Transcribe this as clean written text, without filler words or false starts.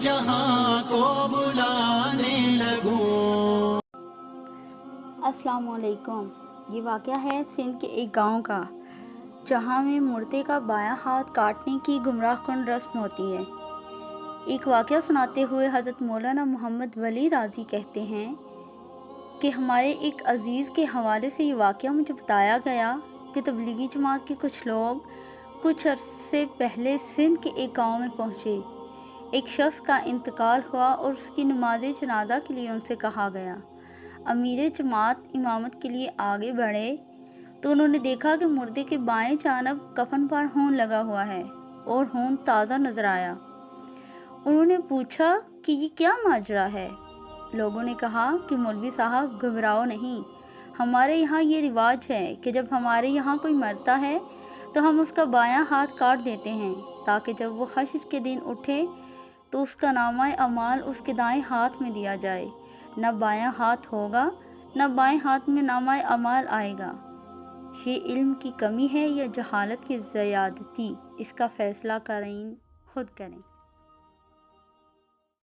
جہاں کو بلانے لگوں۔ السلام علیکم۔ یہ واقعہ ہے سندھ کے ایک گاؤں کا، جہاں میں مردے کا بایاں ہاتھ کاٹنے کی گمراہ کن رسم ہوتی ہے۔ ایک واقعہ سناتے ہوئے حضرت مولانا محمد ولی رازی کہتے ہیں کہ ہمارے ایک عزیز کے حوالے سے یہ واقعہ مجھے بتایا گیا کہ تبلیغی جماعت کے کچھ لوگ کچھ عرصے پہلے سندھ کے ایک گاؤں میں پہنچے۔ ایک شخص کا انتقال ہوا اور اس کی نماز جنازہ کے لیے ان سے کہا گیا۔ امیر جماعت امامت کے لیے آگے بڑھے تو انہوں نے دیکھا کہ مردے کے بائیں جانب کفن پر خون لگا ہوا ہے اور خون تازہ نظر آیا۔ انہوں نے پوچھا کہ یہ کیا ماجرا ہے؟ لوگوں نے کہا کہ مولوی صاحب گھبراؤ نہیں، ہمارے یہاں یہ رواج ہے کہ جب ہمارے یہاں کوئی مرتا ہے تو ہم اس کا بایاں ہاتھ کاٹ دیتے ہیں تاکہ جب وہ حشر کے دن اٹھے تو اس کا نامہ اعمال اس کے دائیں ہاتھ میں دیا جائے۔ نہ بایاں ہاتھ ہوگا نہ بائیں ہاتھ میں نامہ اعمال آئے گا۔ یہ علم کی کمی ہے یا جہالت کی زیادتی، اس کا فیصلہ قارئین خود کریں۔